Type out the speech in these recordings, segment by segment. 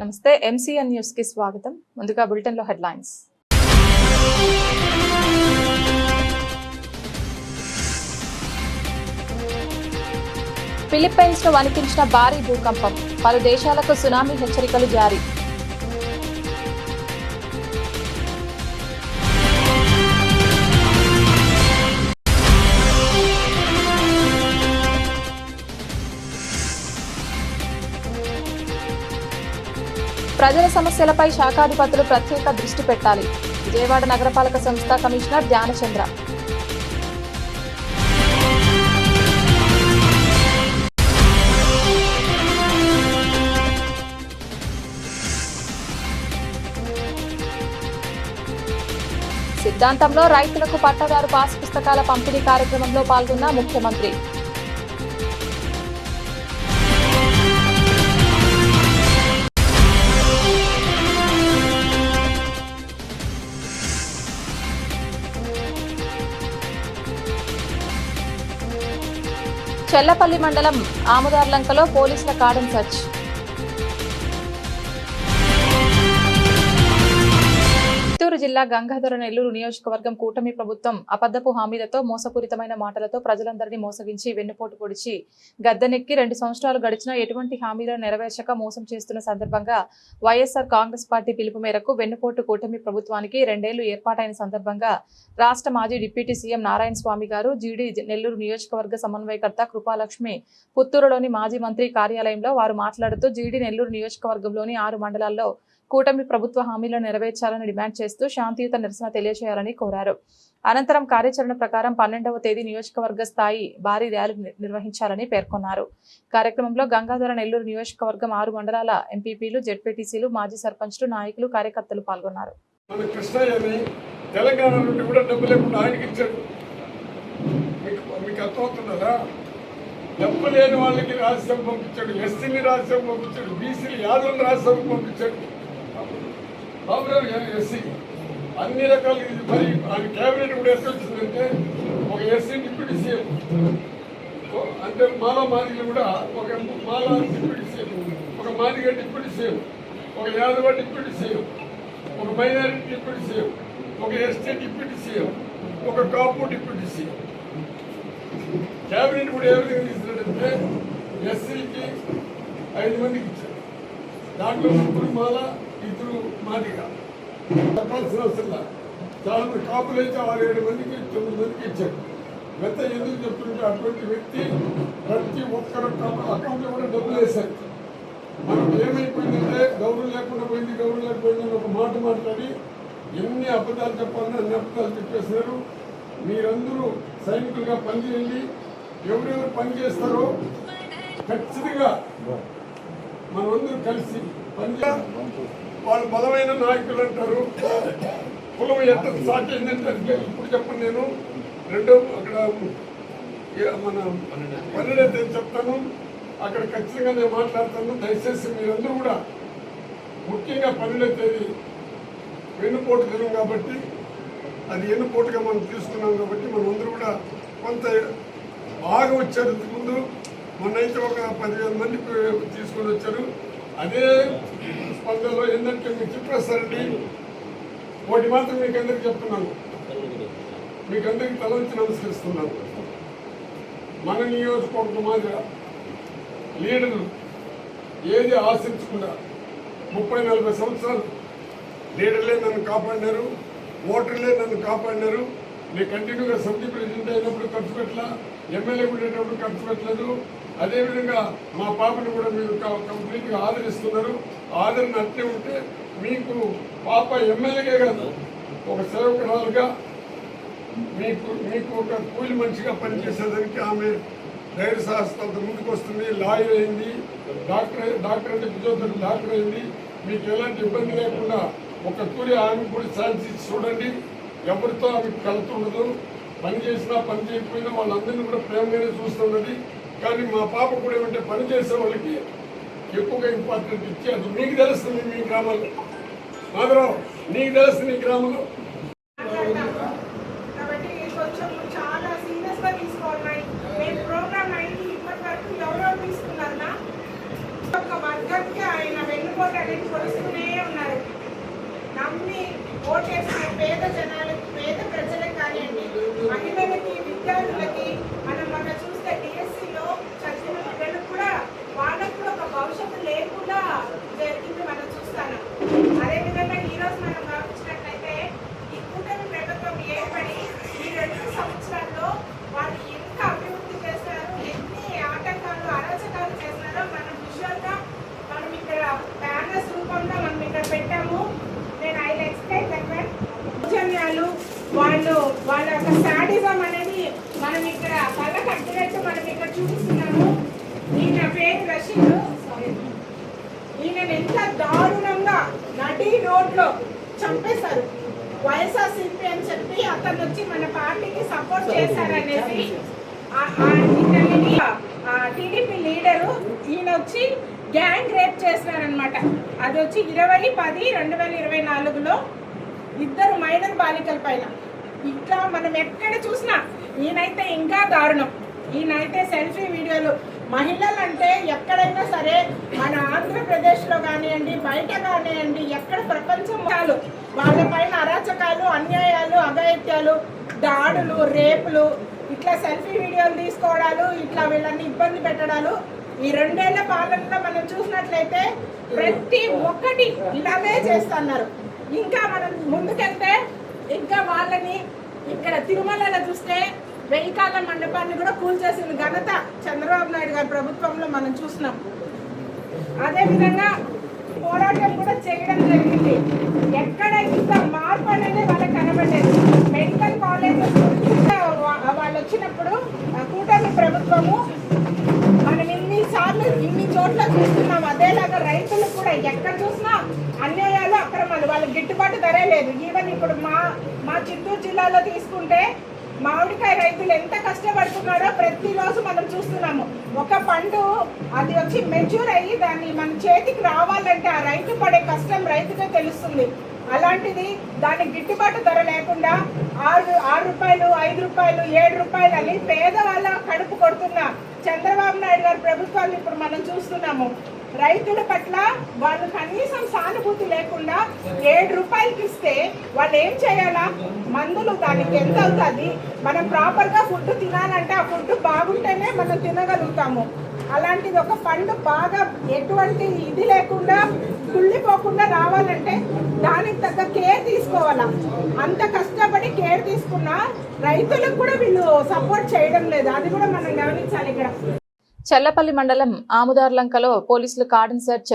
నమస్తే MCN news కి స్వాగతం. ముందుగా బులెటిన్ లో హెడ్లైన్స్. ఫిలిప్పైన్స్ ను వణికించిన భారీ భూకంపం, పలు దేశాలకు సునామీ హెచ్చరికలు జారీ. ప్రజల సమస్యలపై శాఖాధిపతులు ప్రత్యేక దృష్టి పెట్టాలి. విజయవాడ నగరపాలక సంస్థ కమిషనర్ ధ్యానచంద్ర. సిద్ధాంతంలో రైతులకు పట్టాదారు పాస్ పుస్తకాల పంపిణీ కార్యక్రమంలో పాల్గొన్న ముఖ్యమంత్రి. చెల్లపల్లి మండలం ఆముదార్లంకలో పోలీసుల కార్డన్ సెర్చ్. చిత్తూరు జిల్లా గంగాధర నెల్లూరు నియోజకవర్గం కూటమి ప్రభుత్వం అబద్ధపు హామీలతో మోసపూరితమైన మాటలతో ప్రజలందరినీ మోసగించి వెన్నుపోటు పొడిచి గద్దెనెక్కి 2 సంవత్సరాలు గడిచినా ఎటువంటి హామీలను నెరవేర్చక మోసం చేస్తున్న సందర్భంగా వైఎస్ఆర్ కాంగ్రెస్ పార్టీ పిలుపు మేరకు వెన్నుపోటు కూటమి ప్రభుత్వానికి 2 ఏళ్లు ఏర్పాటైన సందర్భంగా రాష్ట్ర మాజీ డిప్యూటీ సీఎం నారాయణ స్వామి గారు జీడీ నెల్లూరు నియోజకవర్గ సమన్వయకర్త కృపాలక్ష్మి పుత్తూరులోని మాజీ మంత్రి కార్యాలయంలో వారు మాట్లాడుతూ జీడీ నెల్లూరు నియోజకవర్గంలోని 6 మండలాల్లో కూటమి ప్రభుత్వ హామీలను నెరవేర్చాలని డిమాండ్ చేస్తూ శాంతియుత నిరసన తెలియజేయాలని కోరారు. అనంతరం కార్యాచరణ ప్రకారం 12వ తేదీ నియోజకవర్గ స్థాయి భారీ ర్యాలీ నిర్వహించాలని పేర్కొన్నారు. కార్యక్రమంలో గంగాధర నెల్లూరు నియోజకవర్గం 6 మండలాల ఎంపీపీలు, జెడ్పీటీసీలు, మాజీ సర్పంచ్లు, నాయకులు, కార్యకర్తలు పాల్గొన్నారు. తెలంగాణ నుండి కూడా డబ్బు లేకుండా ఆయనకి ఇచ్చాడు. మీకు అర్థమవుతున్నదా? డబ్బు లేని వాళ్ళకి రాజ్యసభ పంపించాడు, ఎస్సీని రాజ్యసభ పంపించాడు, బీసీలు యాదవులు రాజ్యసభ పంపించాడు. బాబురావు ఎస్సీ అన్ని రకాల. మరి ఆయన క్యాబినెట్ కూడా ఎట్లా వచ్చిందంటే ఒక ఎస్సీ డిప్యూటీ సీఎం అంటే మాలా మాదిగలు కూడా ఒక మాలా డిప్యూటీ సీఎం, ఒక మాదిగ డిప్యూటీ సీఎం, ఒక యాదవ డిప్యూటీ సీఎం, ఒక మైనారిటీ డిప్యూటీ సీఎం, ఒక ఎస్టీ డిప్యూటీ సీఎం, ఒక కాపు డిప్యూటీ సీఎం. క్యాబినెట్ కూడా ఏ విధంగా తీసుకున్నాడంటే ఎస్సీకి 5 మందికి ఇచ్చారు. దాంట్లో 3 మాల, 2 మాదిగ. చెప్పాల్సిన అవసరం చాలా మంది కాపులు అయితే 6-7 మందికి 9 మందికి ఇచ్చారు. గత ఎందుకు చెప్తుంటే అటువంటి వ్యక్తి ప్రతి ఒక్కరు అకౌంట్లో కూడా డబ్బులు వేశారు. మనకు ఏమైపోయిందంటే గౌరవం లేకుండా పోయింది, గౌరవం లేకపోయిందని ఒక మాట మాట్లాడి ఎన్ని అబద్ధాలు చెప్పాలని అన్ని అబద్ధాలు చెప్పేస్తున్నారు. మీరందరూ సైనికులుగా పనిచేయండి. ఎవరెవరు పనిచేస్తారో ఖచ్చితంగా మనమందరూ కలిసి వాళ్ళు బలమైన నాయకులు అంటారు. కులం ఎంత సాధ్యమైందంటే ఇప్పుడు చెప్పను. నేను అక్కడ మన 12వ తేదీ చెప్తాను, అక్కడ ఖచ్చితంగా నేను మాట్లాడతాను. దయచేసి మీరందరూ కూడా ముఖ్యంగా 12వ తేదీ వెన్నుపోటు దినం కాబట్టి అది ఎన్నుపోటుగా మనం తీసుకున్నాం కాబట్టి మనందరూ కూడా కొంత బాగా వచ్చారు. ముందు మొన్నైతే ఒక 10,000 మంది తీసుకొని వచ్చారు. అదే స్పందనలో ఏంటంటే మీకు చెప్పేస్తారండి. ఒకటి మాత్రం మీకు అందరికి చెప్తున్నాను, మీకు అందరికి తల వచ్చి నమస్కరిస్తున్నాను. మన నియోజకవర్గం మాదిరిగా లీడర్లు ఏది ఆశించకుండా 30-40 సంవత్సరాలు లీడర్లే నన్ను కాపాడినారు, ఓటర్లే నన్ను కాపాడినారు. నేను కంటిన్యూగా సమితి ప్రెసిడెంట్ అయినప్పుడు ఖర్చు పెట్టలా, ఎమ్మెల్యే ఉండేటప్పుడు ఖర్చు పెట్టలేదు. అదేవిధంగా మా పాపను కూడా మీరు కంప్లీట్గా ఆదరిస్తున్నారు. ఆదరణ అట్లే ఉంటే మీకు పాప ఎమ్మెల్యేగా కాదు, ఒక సేవకురాలుగా మీకు ఒక కూలి మనిషిగా పనిచేసేదానికి ఆమె ధైర్య సాహసాలతో ముందుకు వస్తుంది. లాయర్ అయింది, డాక్టర్ అంటే విజయోత్తరం డాక్టర్ అయింది. మీకు ఎలాంటి ఇబ్బంది లేకుండా ఒక కూలి ఆమె కూడా ఛాన్స్ ఇచ్చి చూడండి. ఎవరితో ఆమెకు కలుతుండదు. పని చేసినా పని చేయకపోయినా వాళ్ళందరినీ కూడా ప్రేమగానే చూస్తున్నది. కానీ మా పాప కూడా ఏమంటే పని చేసే వాళ్ళకి ఎక్కువగా ఇంపార్టెంట్ ఇచ్చి, అది మీకు తెలుస్తుంది. మీ గ్రామాల్లో మాధవరావు నీకు తెలుస్తుంది ఈ గ్రామంలో. ఆయన వెన్నుపోటు అనేది కొలుస్తూనే ఉన్నారు. నమ్మి ఓటేసిన పేద జనాలకి, పేద ప్రజలకు కానివ్వండి, మహిళలకి, విద్యార్థులకి, మనం మొన్న చూస్తే డిఎస్సిలో చదివిన పిల్లలకు కూడా వాళ్ళకు కూడా ఒక భవిష్యత్తు లేకుండా జరిగింది మనం చూస్తాను. అదేవిధంగా ఈరోజు మనం గమనించినట్లయితే ఈ కూటమి ప్రభుత్వం ఏర్పడి ఈ 2 సంవత్సరాల్లో వాళ్ళు ఎంత అభివృద్ధి చేశారు, ఎన్ని ఆటంకాలు, అరాచకాలు చేశారో మనం విజువల్గా మనం ఇక్కడ బ్యానర్స్ రూపంలో మనం ఇక్కడ పెట్టాము. నేను ఐ ఎక్స్ప్లెయిన్ దట్ సౌజన్యాలు వాళ్ళ యొక్క శాడిజం అనేది మనం ఇక్కడ కళ్ళ కట్టినట్టు మనం ఇక్కడ చూపిస్తున్నాము. ఈయన పేరు రషీద్. ఈయన ఎంత దారుణంగా నడి రోడ్లో చంపేశారు. వైఎస్ఆర్సీపీ అని చెప్పి అతను వచ్చి మన పార్టీకి సపోర్ట్ చేశారనేసి టీడీపీ లీడరు ఈయన వచ్చి గ్యాంగ్ రేప్ చేసినారనమాట. అది వచ్చి 20/10/2024లో 2 మైనర్ బాలికల పైన. ఇట్లా మనం ఎక్కడ చూసినా ఈయనైతే ఇంకా దారుణం. ఈయనైతే సెల్ఫీ వీడియోలు, మహిళలంటే ఎక్కడైనా సరే మన ఆంధ్రప్రదేశ్లో కానివ్వండి, బయట కానివ్వండి, ఎక్కడ ప్రపంచం చాలు వాళ్ళపైన అరాచకాలు, అన్యాయాలు, అఘాయిత్యాలు, దాడులు, రేపులు, ఇట్లా సెల్ఫీ వీడియోలు తీసుకోవడాలు, ఇట్లా వీళ్ళని ఇబ్బంది పెట్టడాలు ఈ 2 ఏళ్ల పాలనలో మనం చూసినట్లయితే ప్రతి ఒక్కటి ఇలాగే చేస్తున్నారు. ఇంకా మనం ముందుకెళ్తే ఇంకా వాళ్ళని ఇక్కడ తిరుమలలో చూస్తే వెయ్యికాల మండపాన్ని కూడా కూల్చేసిన ఘనత చంద్రబాబు నాయుడు గారి ప్రభుత్వంలో మనం చూసినాం. అదేవిధంగా పోరాటం కూడా చేయడం జరిగింది. ఎక్కడ ఇంత మార్పు అనేది వాళ్ళకి కనబడేది. మెడికల్ కాలేజెస్ వాళ్ళు వచ్చినప్పుడు కూటమి ప్రభుత్వము మనం ఇన్ని చోట్ల చూస్తున్నాం. అదేలాగా రైతులు కూడా ఎక్కడ చూసినా అన్యాయాలు, అక్రమాలు, వాళ్ళకి గిట్టుబాటు ధరే లేదు. ఈవెన్ ఇప్పుడు మా చిత్తూరు జిల్లాలో తీసుకుంటే మామిడికాయ రైతులు ఎంత కష్టపడుతున్నారో ప్రతిరోజు మనం చూస్తున్నాము. ఒక పండు అది వచ్చి మెచ్యూర్ అయ్యి దాన్ని మన చేతికి రావాలంటే ఆ రైతు పడే కష్టం రైతుకే తెలుస్తుంది. అలాంటిది దానికి గిట్టుబాటు ధర లేకుండా 6 రూపాయలు, 5 రూపాయలు, 7 రూపాయలు అని పేదవాళ్ళ కడుపు కొడుతున్న చంద్రబాబు నాయుడు గారి ప్రభుత్వాన్ని ఇప్పుడు మనం చూస్తున్నాము. రైతుల పట్ల వాళ్ళు కనీసం సానుభూతి లేకుండా 7 రూపాయలకి ఇస్తే వాళ్ళు ఏం చేయాలా? మందులు దానికి ఎంత అవుతుంది? మనం ప్రాపర్గా ఫుడ్ తినాలంటే ఆ ఫుడ్ బాగుంటేనే మనం తినగలుగుతాము. అలాంటిది ఒక పండు బాగా ఎటువంటి ఇది లేకుండా కుళ్ళిపోకుండా రావాలంటే దానికి తగ్గ కేర్ తీసుకోవాలా. అంత కష్టపడి కేర్ తీసుకున్నా రైతులకు కూడా వీళ్ళు సపోర్ట్ చేయడం లేదు. అది కూడా మనం గమనించాలి. ఇక్కడ చెల్లపల్లి మండలం ఆముదార్లంకలో పోలీసులు కార్డన్ సెర్చ్.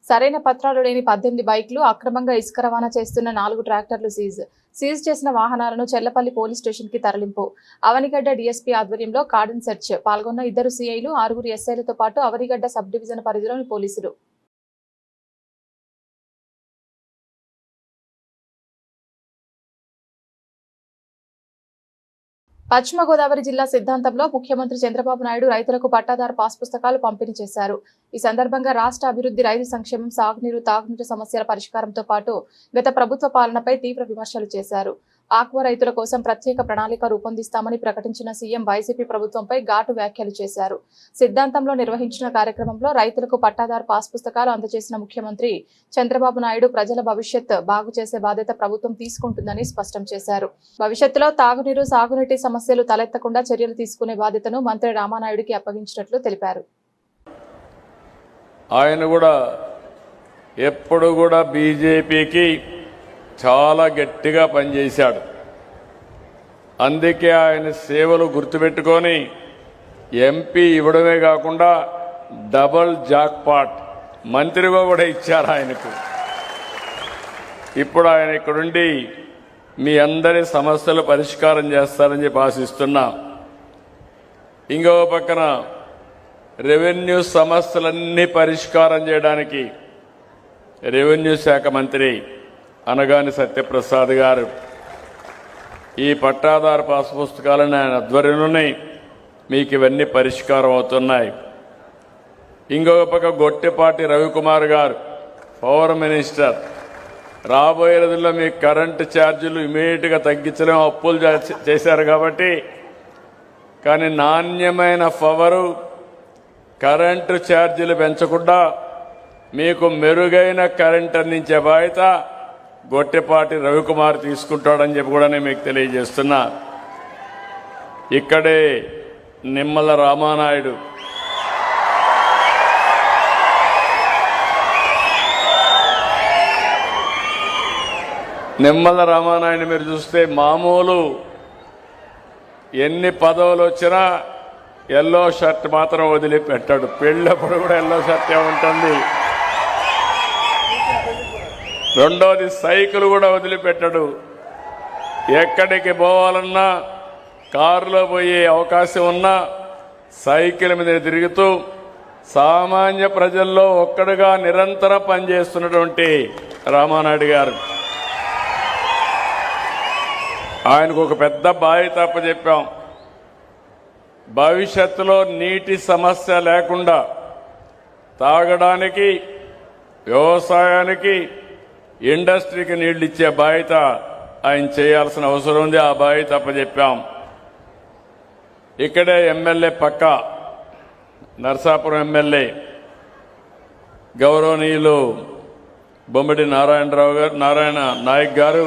సరైన పత్రాలు లేని 18 బైక్లు, అక్రమంగా ఇసుక రవాణా చేస్తున్న 4 ట్రాక్టర్లు సీజ్ చేసిన వాహనాలను చెల్లపల్లి పోలీస్ స్టేషన్ కి తరలింపు. అవనిగడ్డ డీఎస్పీ ఆధ్వర్యంలో కార్డన్ సెర్చ్. పాల్గొన్న 2 సీఐలు, 6 ఎస్ఐలతో పాటు అవనిగడ్డ సబ్ డివిజన్ పరిధిలోని పోలీసులు. పశ్చిమ గోదావరి జిల్లా సిద్ధాంతంలో ముఖ్యమంత్రి చంద్రబాబు నాయుడు రైతులకు పట్టాదారు పాస్ పుస్తకాలు పంపిణీ చేశారు. ఈ సందర్భంగా రాష్ట్ర అభివృద్ధి, రైతు సంక్షేమం, సాగునీరు, తాగునీరు సమస్యల పరిష్కారంతో పాటు గత ప్రభుత్వ పాలనపై తీవ్ర విమర్శలు చేశారు. ఆక్వా రైతుల కోసం ప్రత్యేక ప్రణాళిక రూపొందిస్తామని ప్రకటించిన సీఎం వైసీపీ ప్రభుత్వంపై ఘాటు వ్యాఖ్యలు చేశారు. సిద్ధాంతంలో నిర్వహించిన కార్యక్రమంలో రైతులకు పట్టాదారు పాస్ పుస్తకాలు అందజేసిన ముఖ్యమంత్రి చంద్రబాబు నాయుడు ప్రజల భవిష్యత్ బాగు చేసే బాధ్యత ప్రభుత్వం తీసుకుంటుందని స్పష్టం చేశారు. భవిష్యత్తులో తాగునీరు, సాగునీటి సమస్యలు తలెత్తకుండా చర్యలు తీసుకునే బాధ్యతను మంత్రి రామానాయుడికి అప్పగించినట్లు తెలిపారు. ఆయన కూడా ఎప్పుడు కూడా బీజేపీకి చాలా గట్టిగా పనిచేశాడు. అందుకే ఆయన సేవలు గుర్తుపెట్టుకొని ఎంపీ ఇవ్వడమే కాకుండా డబల్ జాక్పాట్ మంత్రిగా కూడా ఇచ్చారు ఆయనకు. ఇప్పుడు ఆయన ఇక్కడుండి మీ అందరి సమస్యలు పరిష్కారం చేస్తారని చెప్పి ఆశిస్తున్నా. ఇంకో పక్కన రెవెన్యూ సమస్యలన్నీ పరిష్కారం చేయడానికి రెవెన్యూ శాఖ మంత్రి అనగాని సత్యప్రసాద్ గారు ఈ పట్టాదారు పాస్ పుస్తకాలను ఆయన ఆధ్వర్యంలోనే మీకు ఇవన్నీ పరిష్కారం అవుతున్నాయి. ఇంకొక పక్క గొట్టిపాటి రవికుమార్ గారు పవర్ మినిస్టర్, రాబోయే రోజుల్లో మీకు కరెంటు ఛార్జీలు ఇమీడియట్గా తగ్గించలేం, అప్పులు చేశారు కాబట్టి. కానీ నాణ్యమైన పవరు, కరెంటు ఛార్జీలు పెంచకుండా మీకు మెరుగైన కరెంట్ అందించే బాధ్యత గొట్టెపాటి రవికుమార్ తీసుకుంటాడని చెప్పి కూడా నేను మీకు తెలియజేస్తున్నా. ఇక్కడే నిమ్మల రామానాయుడు మీరు చూస్తే మామూలు ఎన్ని పదవులు వచ్చినా ఎల్లో షర్ట్ మాత్రం వదిలిపెట్టాడు. పెళ్ళప్పుడు కూడా ఎల్లో షర్టే ఉంటుంది. రెండోది సైకిల్ కూడా వదిలిపెట్టాడు. ఎక్కడికి పోవాలన్నా కారులో పోయే అవకాశం ఉన్నా సైకిల్ మీద తిరుగుతూ సామాన్య ప్రజల్లో ఒక్కడుగా నిరంతరం పనిచేస్తున్నటువంటి రామానాయుడు గారు. ఆయనకు ఒక పెద్ద బాధ్యత అప్పచెప్పాం. భవిష్యత్తులో నీటి సమస్య లేకుండా తాగడానికి, వ్యవసాయానికి, ఇండస్ట్రీకి నీళ్లు ఇచ్చే బాధ్యత ఆయన చేయాల్సిన అవసరం ఉంది. ఆ బాధ్యత అప్పచెప్పాం. ఇక్కడే ఎమ్మెల్యే పక్క నర్సాపురం ఎమ్మెల్యే గౌరవనీయులు బొమ్మిడి నారాయణ నాయక్ గారు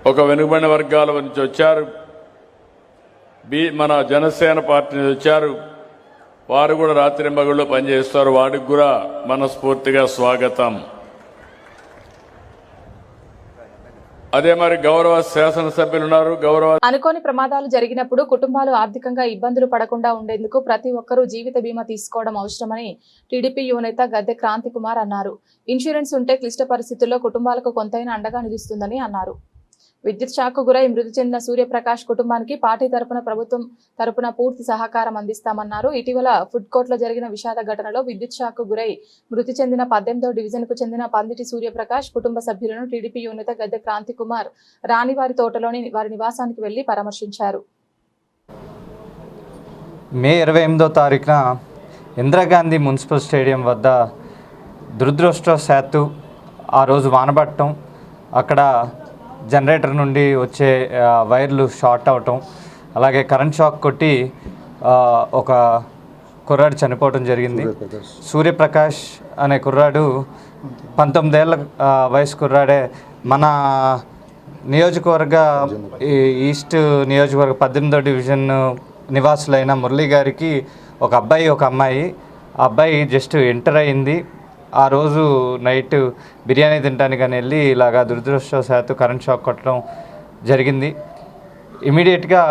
ఒక వెనుకబడిన వర్గాల నుంచి వచ్చారు. మన జనసేన పార్టీ నుంచి వచ్చారు. వారు కూడా రాత్రింబగళ్ళు పనిచేస్తారు. వాడికి కూడా మనస్ఫూర్తిగా స్వాగతం. అదే మరి గౌరవ శాసనసభ్యులు ఉన్నారు. అనుకోని ప్రమాదాలు జరిగినప్పుడు కుటుంబాలు ఆర్థికంగా ఇబ్బందులు పడకుండా ఉండేందుకు ప్రతి ఒక్కరూ జీవిత బీమా తీసుకోవడం అవసరమని టీడీపీ యువనేత గద్దె క్రాంతి కుమార్ అన్నారు. ఇన్సూరెన్స్ ఉంటే క్లిష్ట పరిస్థితుల్లో కుటుంబాలకు కొంతైనా అండగా నిలుస్తుందని అన్నారు. విద్యుత్ షాక్కు గురై మృతి చెందిన సూర్యప్రకాష్ కుటుంబానికి పార్టీ తరపున ప్రభుత్వం తరపున పూర్తి సహకారం అందిస్తామన్నారు. ఇటీవల ఫుడ్ కోర్టులో జరిగిన విషాద ఘటనలో విద్యుత్ షాక్కు గురై మృతి చెందిన 18వ డివిజన్కు చెందిన పందిటి సూర్యప్రకాష్ కుటుంబ సభ్యులను టీడీపీ యువనేత గద్దె క్రాంతి కుమార్ రాణివారి తోటలోని వారి నివాసానికి వెళ్లి పరామర్శించారు. మే 28వ తారీఖున ఇందిరాగాంధీ మున్సిపల్ స్టేడియం వద్ద దురదృష్టవశాత్తు ఆ రోజు వానబడటం, అక్కడ జనరేటర్ నుండి వచ్చే వైర్లు షార్ట్ అవటం, అలాగే కరెంట్ షాక్ కొట్టి ఒక కుర్రాడు చనిపోవటం జరిగింది. సూర్యప్రకాష్ అనే కుర్రాడు 19 ఏళ్ల వయసు కుర్రాడే. మన నియోజకవర్గ ఈస్ట్ నియోజకవర్గ 18వ డివిజన్ నివాసులైన మురళీ గారికి ఒక అబ్బాయి ఒక అమ్మాయి. ఆ అబ్బాయి జస్ట్ ఎంటర్ అయింది. ఆ రోజు నైట్ బిర్యానీ తినడానికని వెళ్ళి ఇలాగా దురదృష్టవశాత్తు కరెంట్ షాక్ కొట్టడం జరిగింది. ఇమీడియట్గా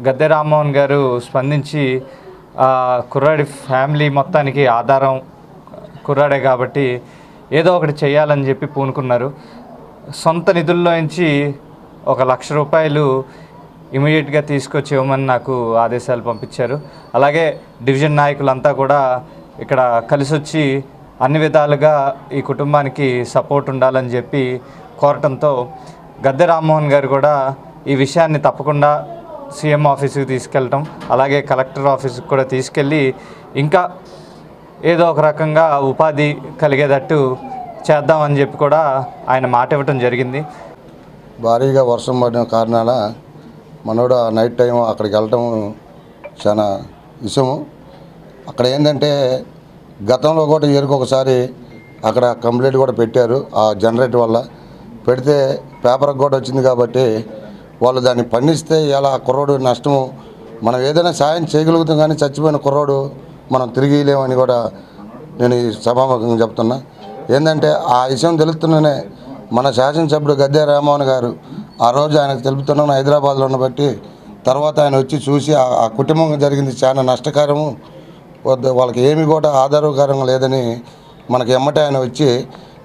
గద్దె రామ్మోహన్ గారు స్పందించి కుర్రాడి ఫ్యామిలీ మొత్తానికి ఆధారం కుర్రాడే కాబట్టి ఏదో ఒకటి చేయాలని చెప్పి పూనుకున్నారు. సొంత నిధుల్లో నుంచి 1,00,000 రూపాయలు ఇమీడియట్గా తీసుకొచ్చి ఇవ్వమని నాకు ఆదేశాలు పంపించారు. అలాగే డివిజన్ నాయకులంతా కూడా ఇక్కడ కలిసి వచ్చి అన్ని విధాలుగా ఈ కుటుంబానికి సపోర్ట్ ఉండాలని చెప్పి కోరటంతో గద్దె రామ్మోహన్ గారు కూడా ఈ విషయాన్ని తప్పకుండా సీఎం ఆఫీస్కి తీసుకెళ్ళటం, అలాగే కలెక్టర్ ఆఫీస్కి కూడా తీసుకెళ్ళి ఇంకా ఏదో ఒక రకంగా ఉపాధి కలిగేటట్టు చేద్దామని చెప్పి కూడా ఆయన మాట ఇవ్వటం జరిగింది. భారీగా వర్షం పడిన కారణాల మనోడు నైట్ టైం అక్కడికి వెళ్ళటం చాలా విషయము. అక్కడ ఏంటంటే గతంలో కూడా ఒకసారి అక్కడ కంప్లైంట్ కూడా పెట్టారు. ఆ జనరేటర్ వల్ల పెడితే పేపర్కి కూడా వచ్చింది కాబట్టి వాళ్ళు దాన్ని పండిస్తే ఇలా కుర్రోడు నష్టము. మనం ఏదైనా సాయం చేయగలుగుతాం కానీ చచ్చిపోయిన కుర్రోడు మనం తిరిగి లేమని కూడా నేను ఈ సభాముఖంగా చెప్తున్నా. ఏంటంటే ఆ విషయం తెలుస్తున్నానే మన శాసనసభ్యుడు గద్దె రామ్మోహన్ గారు ఆ రోజు ఆయనకు తెలుపుతున్నాను హైదరాబాద్లో ఉన్నబట్టి తర్వాత ఆయన వచ్చి చూసి ఆ కుటుంబం జరిగింది చాలా నష్టకరము, వాళ్ళకి ఏమి కూడా ఆధారకరంగా లేదని మనకి ఎమ్మటే ఆయన వచ్చి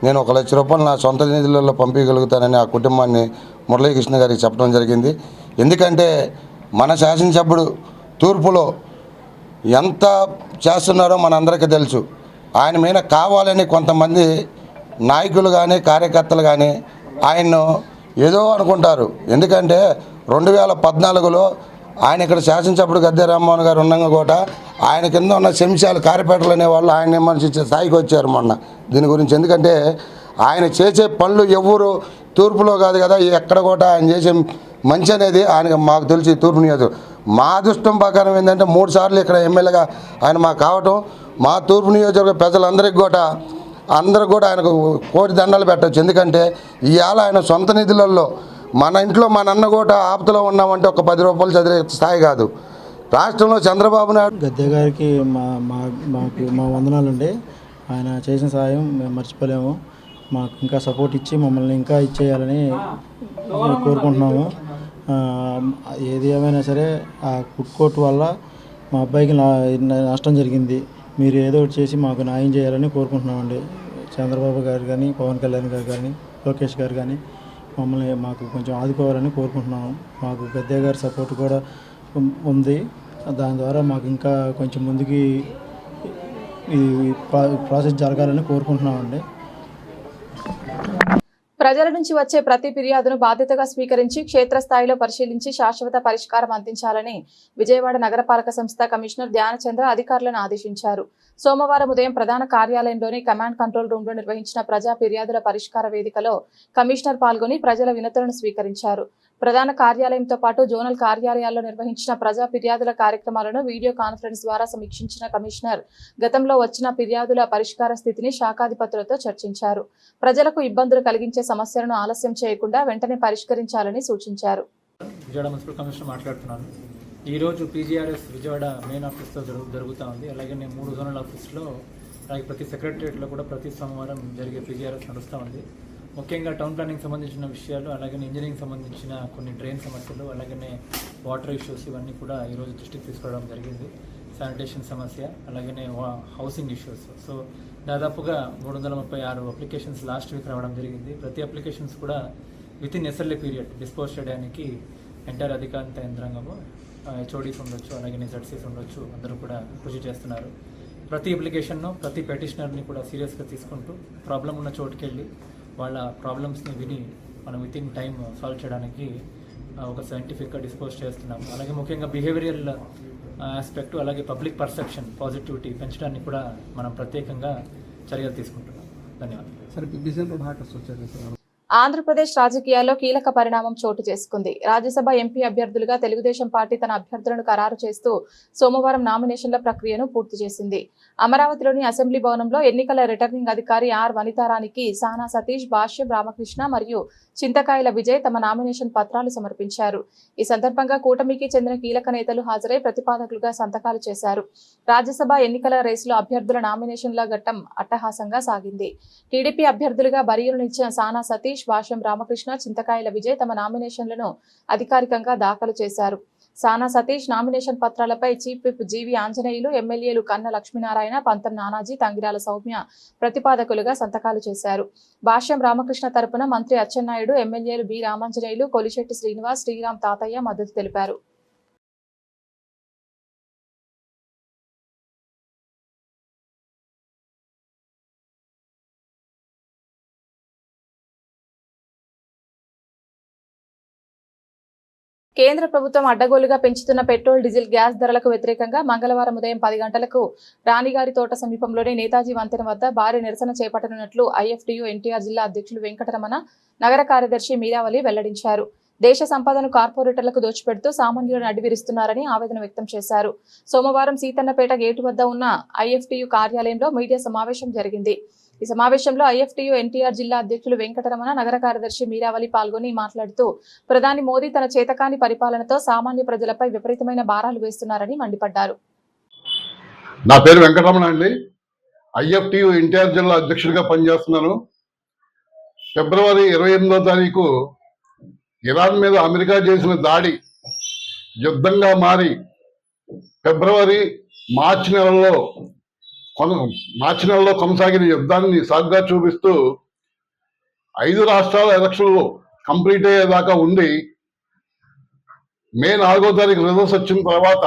నేను 1,00,000 రూపాయలు నా సొంత నిధులలో పంపించగలుగుతానని ఆ కుటుంబాన్ని మురళీకృష్ణ గారికి చెప్పడం జరిగింది. ఎందుకంటే మన శాసనసభ్యుడు తూర్పులో ఎంత చేస్తున్నారో మనందరికీ తెలుసు. ఆయన మీద కావాలని కొంతమంది నాయకులు కానీ కార్యకర్తలు కానీ ఆయన్ను ఏదో అనుకుంటారు. ఎందుకంటే 2014లో ఆయన ఇక్కడ శాసనసభ్యుడు గద్దె రామ్మోహన్ గారు ఉండగా కూడా ఆయన కింద ఉన్న శంశాలు కార్యపేటలు అనేవాళ్ళు ఆయన విమర్శించే స్థాయికి వచ్చారు మొన్న దీని గురించి. ఎందుకంటే ఆయన చేసే పనులు ఎవరు తూర్పులో కాదు కదా, ఎక్కడ కూడా ఆయన చేసే మంచి అనేది ఆయనకు మాకు తెలిసి తూర్పు నియోజకవర్గం మా అదృష్టం ప్రకారం ఏంటంటే 3 సార్లు ఇక్కడ ఎమ్మెల్యేగా ఆయన మాకు కావటం, మా తూర్పు నియోజకవర్గ ప్రజలందరికీ కూడా అందరూ కూడా ఆయనకు కోటి దండాలు పెట్టవచ్చు. ఎందుకంటే ఇవాళ ఆయన సొంత నిధులలో మన ఇంట్లో మా నాన్న కూడా ఆపదలో ఉన్నామంటే ఒక 10 రూపాయలు చదివే స్థాయి కాదు. రాష్ట్రంలో చంద్రబాబు నాయుడు గద్దె గారికి మా వందనాలండి. ఆయన చేసిన సహాయం మేము మర్చిపోలేము. మాకు ఇంకా సపోర్ట్ ఇచ్చి మమ్మల్ని ఇంకా ఇచ్చేయాలని కోరుకుంటున్నాము. ఏది ఏమైనా సరే ఆ ఫుడ్ కోర్ట్ వల్ల మా అబ్బాయికి నష్టం జరిగింది. మీరు ఏదో ఒకటి చేసి మాకు న్యాయం చేయాలని కోరుకుంటున్నామండి. చంద్రబాబు గారు కానీ, పవన్ కళ్యాణ్ గారు కానీ, లోకేష్ గారు కానీ మాకు కొంచెం ఆదుకోవాలని కోరుకుంటున్నాము. మాకు గద్దె గారి సపోర్ట్ కూడా ఉంది. దాని ద్వారా మాకు ఇంకా కొంచెం ముందుకి ఈ ప్రాసెస్ జరగాలని కోరుకుంటున్నామండి. ప్రజల నుంచి వచ్చే ప్రతి ఫిర్యాదును బాధ్యతగా స్వీకరించి క్షేత్రస్థాయిలో పరిశీలించి శాశ్వత పరిష్కారం అందించాలని విజయవాడ నగరపాలక సంస్థ కమిషనర్ ధ్యానచంద్ర అధికారులను ఆదేశించారు. సోమవారం ఉదయం ప్రధాన కార్యాలయంలోని కమాండ్ కంట్రోల్ రూమ్ లో నిర్వహించిన ప్రజా ఫిర్యాదుల పరిష్కార వేదికలో కమిషనర్ పాల్గొని ప్రజల వినతులను స్వీకరించారు. ప్రధాన కార్యాలయంతో పాటు జోనల్ కార్యాలయాల్లో నిర్వహించిన ప్రజా ఫిర్యాదుల కార్యక్రమాలను వీడియో కాన్ఫరెన్స్ ద్వారా సమీక్షించిన కమిషనర్ గతంలో వచ్చిన ఫిర్యాదుల పరిష్కార స్థితిని శాఖాధిపతులతో చర్చించారు. ప్రజలకు ఇబ్బందులు కలిగించే సమస్యలను ఆలస్యం చేయకుండా వెంటనే పరిష్కరించాలని సూచించారు. విజయవాడ మున్సిపల్ కమిషనర్ మాట్లాడుతున్నాను. ఈరోజు పీజీఆర్ఎస్ విజయవాడ మెయిన్ ఆఫీస్లో జరుగుతూ ఉంది. అలాగే 3 జోనల్ ఆఫీస్లో, అలాగే ప్రతి సెక్రటరియట్లో కూడా ప్రతి సోమవారం జరిగే పీజీఆర్ఎస్ నడుస్తూ ఉంది. ముఖ్యంగా టౌన్ ప్లానింగ్ సంబంధించిన విషయాలు, అలాగే ఇంజనీరింగ్ సంబంధించిన కొన్ని డ్రైన్ సమస్యలు, అలాగే వాటర్ ఇష్యూస్ ఇవన్నీ కూడా ఈరోజు దృష్టికి తీసుకురావడం జరిగింది. శానిటేషన్ సమస్య, అలాగే హౌసింగ్ ఇష్యూస్. సో దాదాపుగా 336 అప్లికేషన్స్ లాస్ట్ వీక్ రావడం జరిగింది. ప్రతి అప్లికేషన్స్ కూడా వితిన్ ఎస్ఎల్ఏ పీరియడ్ డిస్పోజ్ చేయడానికి ఎంటైర్ అధికారిత యంత్రాంగము, హెచ్ఓడీస్ ఉండొచ్చు, అలాగే జడ్సీస్ ఉండొచ్చు, అందరూ కూడా కృషి చేస్తున్నారు. ప్రతి అప్లికేషన్ను, ప్రతి పెటిషనర్ని కూడా సీరియస్గా తీసుకుంటూ ప్రాబ్లం ఉన్న చోటుకి వెళ్ళి వాళ్ళ ప్రాబ్లమ్స్ని విని మనం వితిన్ టైం సాల్వ్ చేయడానికి ఒక సైంటిఫిక్గా డిస్పోజ్ చేస్తున్నాం. అలాగే ముఖ్యంగా బిహేవియరల్ ఆస్పెక్ట్, అలాగే పబ్లిక్ పర్సెప్షన్ పాజిటివిటీ పెంచడానికి కూడా మనం ప్రత్యేకంగా చర్యలు తీసుకుంటున్నాం. ధన్యవాదాలు. ఆంధ్రప్రదేశ్ రాజకీయాల్లో కీలక పరిణామం చోటు చేసుకుంది. రాజ్యసభ ఎంపీ అభ్యర్థులుగా తెలుగుదేశం పార్టీ తన అభ్యర్థులను ఖరారు చేస్తూ సోమవారం నామినేషన్ల ప్రక్రియను పూర్తి చేసింది. అమరావతిలోని అసెంబ్లీ భవనంలో ఎన్నికల రిటర్నింగ్ అధికారి ఆర్ వనితారానికి సానా సతీష్, భాష్యం రామకృష్ణ మరియు చింతకాయల విజయ్ తమ నామినేషన్ పత్రాలు సమర్పించారు. ఈ సందర్భంగా కూటమికి చెందిన కీలక నేతలు హాజరై ప్రతిపాదకులుగా సంతకాలు చేశారు. రాజ్యసభ ఎన్నికల రేసులో అభ్యర్థుల నామినేషన్ల ఘట్టం అట్టహాసంగా సాగింది. టీడీపీ అభ్యర్థులుగా బరిలోనిచ్చిన సానా సతీష్, భాష్యం రామకృష్ణ, చింతకాయల విజయ్ తమ నామినేషన్లను అధికారికంగా దాఖలు చేశారు. సానా సతీష్ నామినేషన్ పత్రాలపై చీఫ్ విప్ జీవి ఆంజనేయులు, ఎమ్మెల్యేలు కన్న లక్ష్మీనారాయణ, పంతం నానాజీ, తంగిరాల సౌమ్య ప్రతిపాదకులుగా సంతకాలు చేశారు. భాష్యం రామకృష్ణ తరపున మంత్రి అచ్చెన్నాయుడు, ఎమ్మెల్యేలు బి రామాంజనేయులు, కొలిశెట్టి శ్రీనివాస్, శ్రీరామ్ తాతయ్య మద్దతు తెలిపారు. కేంద్ర ప్రభుత్వం అడ్డగోలుగా పెంచుతున్న పెట్రోల్, డీజిల్, గ్యాస్ ధరలకు వ్యతిరేకంగా మంగళవారం ఉదయం 10 గంటలకు రాణిగారి తోట సమీపంలోని నేతాజీ వంతెన వద్ద భారీ నిరసన చేపట్టనున్నట్లు ఐఎఫ్టీయూ ఎన్టీఆర్ జిల్లా అధ్యక్షులు వెంకటరమణ, నగర కార్యదర్శి మీరావళి వెల్లడించారు. దేశ సంపదను కార్పొరేటర్లకు దోచిపెడుతూ సామాన్యులను అడ్డివిరుస్తున్నారని ఆవేదన వ్యక్తం చేశారు. సోమవారం సీతన్నపేట గేటు వద్ద ఉన్న ఐఎఫ్టీయూ కార్యాలయంలో మీడియా సమావేశం జరిగింది. ఈ సమావేశంలో ఐఎఫ్టీయూ ఎన్టీఆర్ జిల్లా అధ్యక్షులు వెంకటరమణ, నగర కార్యదర్శి మీరావళి పాల్గొని మాట్లాడుతూ ప్రధాని మోదీ తన చేతకాని పరిపాలనతో సామాన్య ప్రజలపై విపరీతమైన భారాలు వేస్తున్నారని మండిపడ్డారు. నా పేరు వెంకటరమణ అండి. ఐఎఫ్టీయూ ఎన్టీఆర్ జిల్లా అధ్యక్షుడిగా పనిచేస్తున్నాను. ఫిబ్రవరి 28వ తారీఖు ఇరాన్ మీద అమెరికా చేసిన దాడి యుద్ధంగా మారి మార్చి నెలలో కొనసాగిన యుద్ధాన్ని సాగ్గా చూపిస్తూ 5 రాష్ట్రాల ఎలక్షన్లు కంప్లీట్ అయ్యేదాకా ఉండి మే 4వ తారీఖు రిజల్ట్స్ వచ్చిన తర్వాత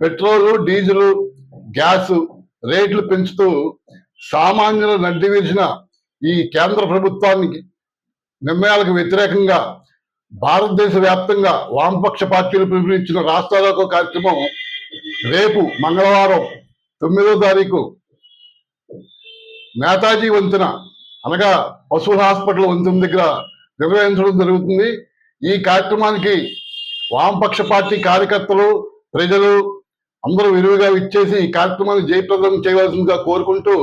పెట్రోల్, డీజిల్, గ్యాస్ రేట్లు పెంచుతూ సామాన్యుల నడ్డి విరిచిన ఈ కేంద్ర ప్రభుత్వానికి నిర్ణయాలకు వ్యతిరేకంగా భారతదేశ వ్యాప్తంగా వామపక్ష పార్టీలు పిలుపునిచ్చిన రాష్ట్రాలకు కార్యక్రమం రేపు మంగళవారం 9వ తారీఖు నేతాజీ వంతెన అనగా పశువుల హాస్పిటల్ వంతెన దగ్గర నిర్వహించడం జరుగుతుంది. ఈ కార్యక్రమానికి వామపక్ష పార్టీ కార్యకర్తలు, ప్రజలు అందరూ విరివిగా ఇచ్చేసి ఈ కార్యక్రమాన్ని జయప్రదం చేయవలసిందిగా కోరుకుంటూ,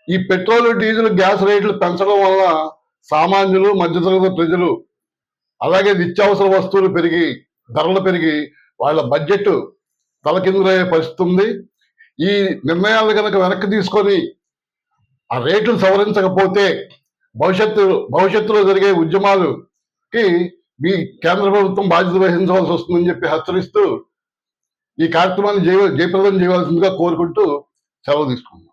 ఈ పెట్రోల్, డీజిల్, గ్యాస్ రేట్లు పెంచడం వల్ల సామాన్యులు, మధ్యతరగతి ప్రజలు, అలాగే నిత్యావసర వస్తువులు పెరిగి, ధరలు పెరిగి వాళ్ళ బడ్జెట్ తలకిందులయ్యే పరిస్థితి ఉంది. ఈ నిర్ణయాలు కనుక వెనక్కి తీసుకొని ఆ రేట్లు సవరించకపోతే భవిష్యత్తులో జరిగే ఉద్యమాలకి మీ కేంద్ర ప్రభుత్వం బాధ్యత వహించవలసి వస్తుందని చెప్పి హెచ్చరిస్తూ ఈ కార్యక్రమాన్ని జయప్రదం చేయవలసిందిగా కోరుకుంటూ సెలవు తీసుకుంటున్నాను.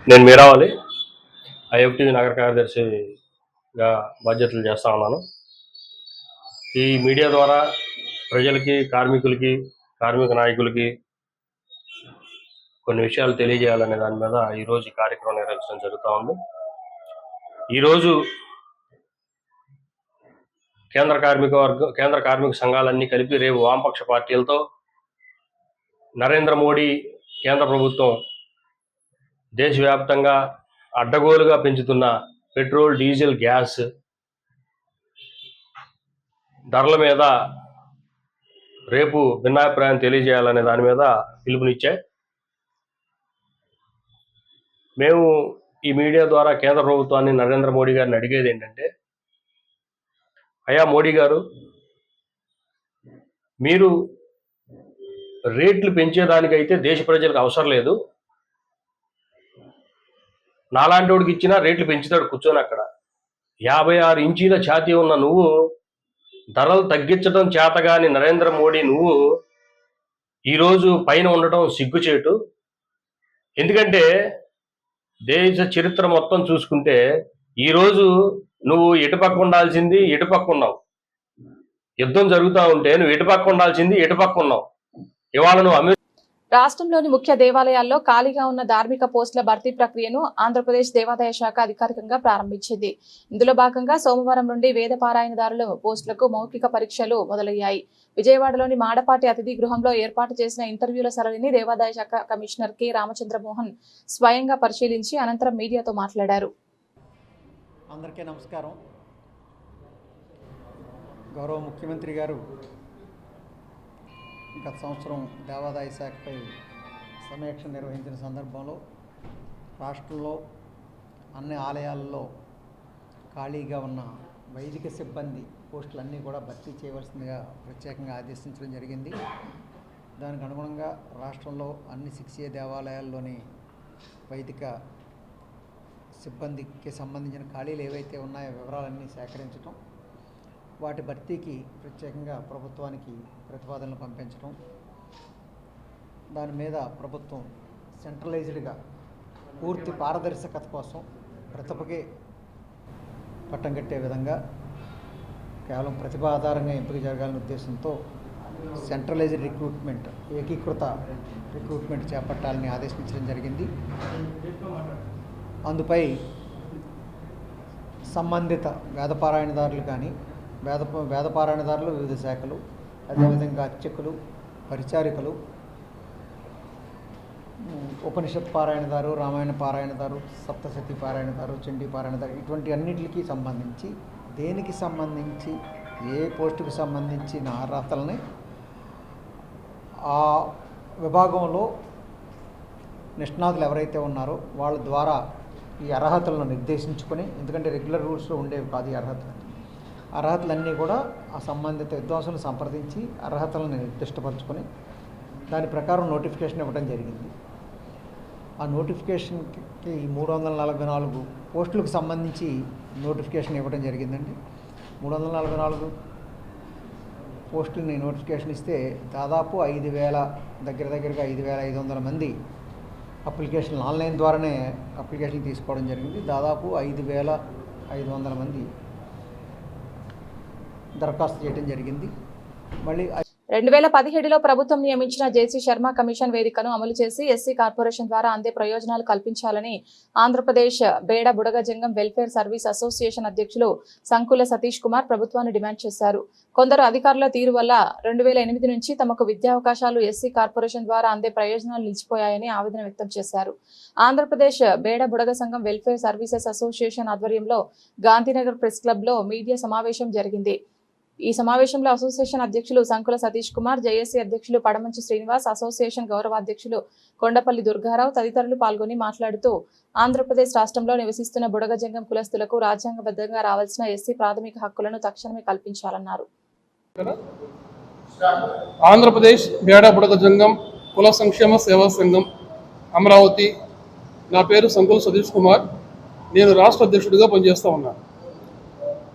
నేను మీరావాలి, ఐఎఫ్టీవీ నగర కార్యదర్శిగా బాధ్యతలు చేస్తా ఉన్నాను. ఈ మీడియా ద్వారా ప్రజలకి, కార్మికులకి, కార్మిక నాయకులకి కొన్ని విషయాలు తెలియజేయాలనే దాని మీద ఈరోజు ఈ కార్యక్రమం నిర్వహించడం జరుగుతూ ఉంది. ఈరోజు కేంద్ర కార్మిక సంఘాలన్నీ కలిపి రేపు వామపక్ష పార్టీలతో నరేంద్ర మోడీ కేంద్ర ప్రభుత్వం దేశవ్యాప్తంగా అడ్డగోలుగా పెంచుతున్న పెట్రోల్, డీజిల్, గ్యాస్ ధరల మీద రేపు భిన్నాభిప్రాయం తెలియజేయాలనే దాని మీద పిలుపునిచ్చాయి. మేము ఈ మీడియా ద్వారా కేంద్ర ప్రభుత్వాన్ని, నరేంద్ర మోడీ గారిని అడిగేది ఏంటంటే, అయ్యా మోడీ గారు, మీరు రేట్లు పెంచేదానికైతే దేశ ప్రజలకు అవసరం లేదు. నాలాంటి వాడికి ఇచ్చినా రేట్లు పెంచుతాడు కూర్చొని అక్కడ. 56 ఇంచీల ఛాతీ ఉన్న నువ్వు ధరలు తగ్గించడం చేతగాని నరేంద్ర మోడీ నువ్వు ఈరోజు పైన ఉండటం సిగ్గుచేటు. ఎందుకంటే దేశ చరిత్ర మొత్తం చూసుకుంటే ఈరోజు నువ్వు ఎటుపక్క ఉండాల్సింది ఎటుపక్క ఉన్నావు. యుద్ధం జరుగుతూ ఉంటే నువ్వు ఎటుపక్క ఉండాల్సింది ఎటుపక్క ఉన్నావు. ఇవాళ నువ్వు రాష్ట్రంలోని ముఖ్య దేవాలయాల్లో ఖాళీగా ఉన్న ధార్మిక పోస్టుల భర్తీ ప్రక్రియను ఆంధ్రప్రదేశ్ దేవాదాయ శాఖ అధికారికంగా ప్రారంభించింది. ఇందులో భాగంగా సోమవారం నుండి వేద పారాయణదారుల పోస్టులకు మౌఖిక పరీక్షలు మొదలయ్యాయి. విజయవాడలోని మాడపాటి అతిథి గృహంలో ఏర్పాటు చేసిన ఇంటర్వ్యూల సరళిని దేవాదాయ శాఖ కమిషనర్ కె రామచంద్రమోహన్ స్వయంగా పరిశీలించి అనంతరం మీడియాతో మాట్లాడారు. అందరికీ నమస్కారం. గౌరవ ముఖ్యమంత్రి గారు గత సంవత్సరం దేవాదాయ శాఖపై సమీక్ష నిర్వహించిన సందర్భంలో రాష్ట్రంలో అన్ని ఆలయాల్లో ఖాళీగా ఉన్న వైదిక సిబ్బంది పోస్టులన్నీ కూడా భర్తీ చేయవలసిందిగా ప్రత్యేకంగా ఆదేశించడం జరిగింది. దానికి అనుగుణంగా రాష్ట్రంలో అన్ని 6A దేవాలయాల్లోని వైదిక సిబ్బందికి సంబంధించిన ఖాళీలు ఏవైతే ఉన్నాయో వివరాలన్నీ సేకరించడం, వాటి భర్తీకి ప్రత్యేకంగా ప్రభుత్వానికి ప్రతిపాదనలు పంపించడం, దాని మీద ప్రభుత్వం సెంట్రలైజ్డ్గా పూర్తి పారదర్శకత కోసం ప్రతిభకే పట్టం కట్టే విధంగా కేవలం ప్రతిభ ఆధారంగా ఎంపిక జరగాలనే ఉద్దేశంతో సెంట్రలైజ్డ్ రిక్రూట్మెంట్, ఏకీకృత రిక్రూట్మెంట్ చేపట్టాలని ఆదేశించడం జరిగింది. అందుపై సంబంధిత వేదపారాయణదారులు కానీ వేదపారాయణదారులు వివిధ శాఖలు, అదేవిధంగా అర్చకులు, పరిచారికలు, ఉపనిషత్ పారాయణదారు, రామాయణ పారాయణదారు, సప్తశతి పారాయణదారు, చండీ పారాయణదారు, ఇటువంటి అన్నింటికి సంబంధించి దేనికి సంబంధించి ఏ పోస్టుకు సంబంధించిన అర్హతల్ని ఆ విభాగంలో నిష్ణాతులు ఎవరైతే ఉన్నారో వాళ్ళ ద్వారా ఈ అర్హతలను నిర్దేశించుకొని, ఎందుకంటే రెగ్యులర్ రూల్స్లో ఉండేవి కాదు ఈ అర్హతలన్నీ కూడా ఆ సంబంధిత విద్వాంసులను సంప్రదించి అర్హతలను నిర్దిష్టపరచుకొని దాని ప్రకారం నోటిఫికేషన్ ఇవ్వడం జరిగింది. ఆ నోటిఫికేషన్కి 344 పోస్టులకు సంబంధించి నోటిఫికేషన్ ఇవ్వడం జరిగిందండి. 344 పోస్టులని నోటిఫికేషన్ ఇస్తే దాదాపు 5,000 దగ్గరగా 5,500 మంది అప్లికేషన్లు ఆన్లైన్ ద్వారానే అప్లికేషన్ తీసుకోవడం జరిగింది. దాదాపు 5,500 మంది దరఖాస్తు చేయడం జరిగింది. మళ్ళీ 2017లో ప్రభుత్వం నియమించిన జేసీ శర్మ కమిషన్ వేదికను అమలు చేసి ఎస్సీ కార్పొరేషన్ ద్వారా అందే ప్రయోజనాలు కల్పించాలని Andhra Pradesh Beda Budaga Jangam welfare service association అధ్యక్షులు సంకుల సతీష్ కుమార్ ప్రభుత్వాన్ని డిమాండ్ చేశారు. కొందరు అధికారుల తీరు వల్ల 2008 నుంచి తమకు విద్యావకాశాలు ఎస్సీ కార్పొరేషన్ ద్వారా అందే ప్రయోజనాలు నిలిచిపోయాయని ఆవేదన వ్యక్తం చేశారు. ఆంధ్రప్రదేశ్ బేడ బుడగ సంఘం వెల్ఫేర్ సర్వీసెస్ అసోసియేషన్ ఆధ్వర్యంలో గాంధీనగర్ ప్రెస్ క్లబ్ లో మీడియా సమావేశం జరిగింది. ఈ సమావేశంలో అసోసియేషన్ అధ్యక్షులు సంకుల సతీష్ కుమార్, జేఏసీ అధ్యక్షులు పడమంచి శ్రీనివాస్, అసోసియేషన్ గౌరవ అధ్యక్షులు కొండపల్లి దుర్గారావు తదితరులు పాల్గొని మాట్లాడుతూ ఆంధ్రప్రదేశ్ రాష్ట్రంలో నివసిస్తున్న బుడగజంగం కులస్తులకు రాజ్యాంగబద్ధంగా రావాల్సిన ఎస్సీ ప్రాథమిక హక్కులను తక్షణమే కల్పించాలన్నారు. ఆంధ్రప్రదేశ్ బేడా బుడగజంగం కుల సంక్షేమ సేవా సంఘం అమరావతి. నా పేరు సంకుల సతీష్ కుమార్. నేను రాష్ట్ర అధ్యక్షుడిగా పనిచేస్తూ ఉన్నాను.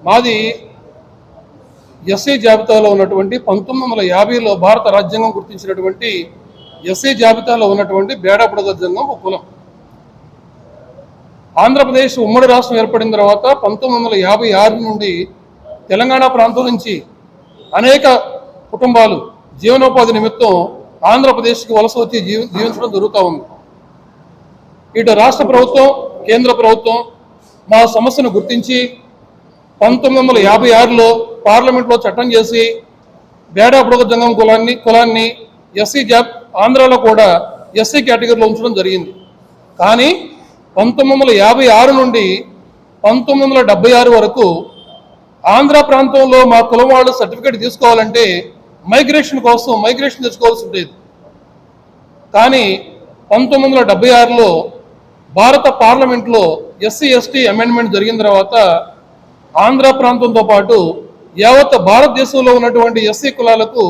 మాది ఎస్సీ జాబితాలో ఉన్నటువంటి 1950లో భారత రాజ్యాంగం గుర్తించినటువంటి ఎస్సీ జాబితాలో ఉన్నటువంటి బేడా బుడగజంగం ఒక కులం. ఆంధ్రప్రదేశ్ ఉమ్మడి రాష్ట్రం ఏర్పడిన తర్వాత 1956 నుండి తెలంగాణ ప్రాంతం నుంచి అనేక కుటుంబాలు జీవనోపాధి నిమిత్తం ఆంధ్రప్రదేశ్కి వలస వచ్చి జీవించడం జరుగుతూ ఉంది. ఇటు రాష్ట్ర ప్రభుత్వం, కేంద్ర ప్రభుత్వం మా సమస్యను గుర్తించి 1956లో పార్లమెంట్లో చట్టం చేసి బేడా బుడగజంగం కులాన్ని ఎస్సీ ఆంధ్రాలో కూడా ఎస్సీ కేటగిరీలో ఉంచడం జరిగింది. కానీ 1956 నుండి 1976 వరకు ఆంధ్ర ప్రాంతంలో మా కులం వాళ్ళు సర్టిఫికేట్ తీసుకోవాలంటే మైగ్రేషన్ తెచ్చుకోవాల్సి ఉండేది. కానీ 1976లో భారత పార్లమెంట్లో ఎస్సీ ఎస్టీ అమెండ్మెంట్ జరిగిన తర్వాత ఆంధ్ర ప్రాంతంతో పాటు యావత్ భారతదేశంలో ఉన్నటువంటి ఎస్సీ కులాలకు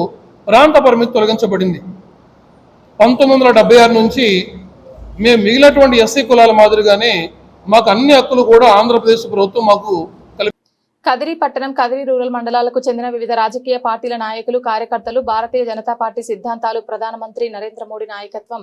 ప్రాంత పరిమితి తొలగించబడింది. 1976 నుంచి మేము మిగిలినటువంటి ఎస్సీ కులాల మాదిరిగానే మాకు అన్ని హక్కులు కూడా ఆంధ్రప్రదేశ్ ప్రభుత్వం మాకు కదిరి పట్టణం, కదిరి రూరల్ మండలాలకు చెందిన వివిధ రాజకీయ పార్టీల నాయకులు, కార్యకర్తలు భారతీయ జనతా పార్టీ సిద్ధాంతాలు, ప్రధానమంత్రి నరేంద్ర మోడీ నాయకత్వం,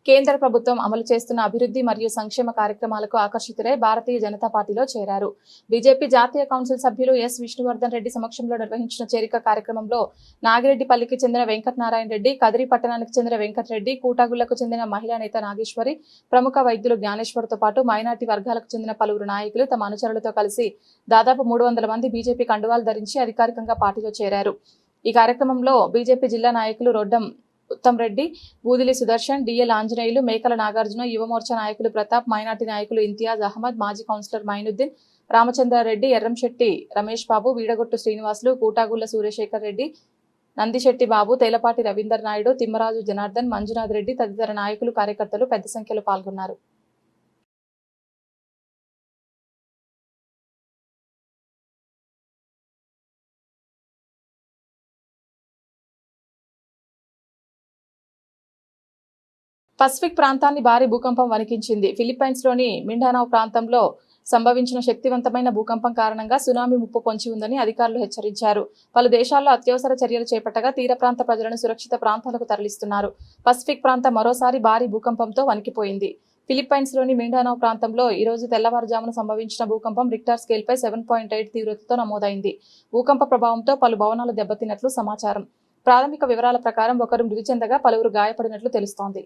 కేంద్ర ప్రభుత్వం అమలు చేస్తున్న అభివృద్ధి మరియు సంక్షేమ కార్యక్రమాలకు ఆకర్షితులై భారతీయ జనతా పార్టీలో చేరారు. బీజేపీ జాతీయ కౌన్సిల్ సభ్యులు ఎస్ విష్ణువర్ధన్ రెడ్డి సమక్షంలో నిర్వహించిన చేరిక కార్యక్రమంలో నాగిరెడ్డిపల్లికి చెందిన వెంకటనారాయణ రెడ్డి, కదిరి పట్టణానికి చెందిన వెంకటరెడ్డి, కూటాగుళ్లకు చెందిన మహిళా నేత నాగేశ్వరి, ప్రముఖ వైద్యులు జ్ఞానేశ్వర్తో పాటు మైనార్టీ వర్గాలకు చెందిన పలువురు నాయకులు తమ అనుచరులతో కలిసి దాదాపు 300 మంది బీజేపీ కండువాలు ధరించి అధికారికంగా పార్టీలో చేరారు. ఈ కార్యక్రమంలో బీజేపీ జిల్లా నాయకులు రొడ్డం ఉత్తమ్ రెడ్డి, బూదిలి సుదర్శన్, డిఎల్ ఆంజనేయులు, మేకల నాగార్జున, యువమోర్చా నాయకులు ప్రతాప్, మైనార్టీ నాయకులు ఇంతియాజ్ అహ్మద్, మాజీ కౌన్సిలర్ మైనుద్దీన్, రామచంద్రారెడ్డి, ఎర్రంశెట్టి రమేష్ బాబు, వీడగొట్టు శ్రీనివాసులు, కూటాగుళ్ల సూర్యశేఖర్ రెడ్డి, నందిశెట్టి బాబు, తేలపాటి రవీందర్ నాయుడు, తిమ్మరాజు జనార్దన్, మంజునాథ్ రెడ్డి తదితర నాయకులు, కార్యకర్తలు పెద్ద సంఖ్యలో పాల్గొన్నారు. పసిఫిక్ ప్రాంతాన్ని భారీ భూకంపం వణికించింది. ఫిలిప్పైన్స్లోని మిండానావ్ ప్రాంతంలో సంభవించిన శక్తివంతమైన భూకంపం కారణంగా సునామీ ముప్పు పొంచి ఉందని అధికారులు హెచ్చరించారు. పలు దేశాల్లో అత్యవసర చర్యలు చేపట్టగా తీర ప్రాంత ప్రజలను సురక్షిత ప్రాంతాలకు తరలిస్తున్నారు. పసిఫిక్ ప్రాంతం మరోసారి భారీ భూకంపంతో వణికిపోయింది. ఫిలిప్పైన్స్లోని మిండానావ్ ప్రాంతంలో ఈ రోజు తెల్లవారుజామున సంభవించిన భూకంపం రిక్టార్ స్కేల్పై 7.8 తీవ్రతతో నమోదైంది. భూకంప ప్రభావంతో పలు భవనాలు దెబ్బతిన్నట్లు సమాచారం. ప్రాథమిక వివరాల ప్రకారం ఒకరు మృతి చెందగా పలువురు గాయపడినట్లు తెలుస్తోంది.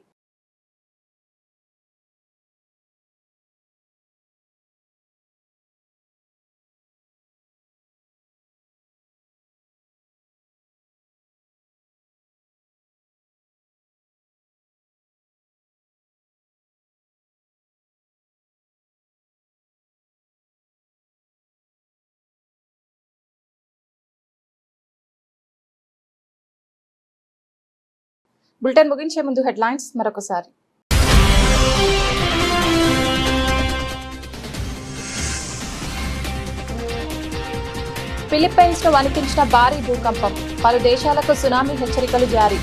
బులెటిన్ ముగించే ముందు హెడ్లైన్స్ మరొకసారి. ఫిలిప్పైన్స్ ను వణికించిన భారీ భూకంపం, పలు దేశాలకు సునామీ హెచ్చరికలు జారీ.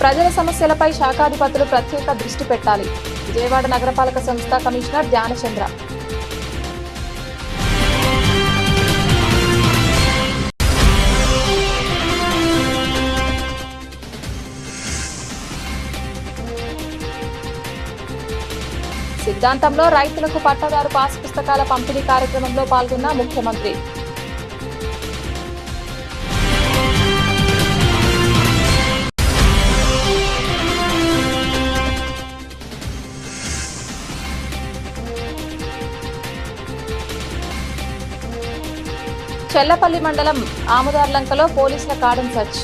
ప్రజల సమస్యలపై శాఖాధిపతులు ప్రత్యేక దృష్టి పెట్టాలి. విజయవాడ నగరపాలక సంస్థ కమిషనర్ ధ్యానచంద్ర. సిద్ధాంతంలో రైతులకు పట్టాదారు పాస్ పుస్తకాల పంపిణీ కార్యక్రమంలో పాల్గొన్న ముఖ్యమంత్రి. చెల్లపల్లి మండలం ఆముదార్లంకలో పోలీసుల కార్డన్ సర్చ్.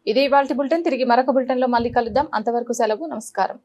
ఇది ఇవాల్టి బులెటిన్. తిరిగి మరొక బులెటిన్లో మళ్ళీ కలుద్దాం. అంతవరకు సెలవు. నమస్కారం.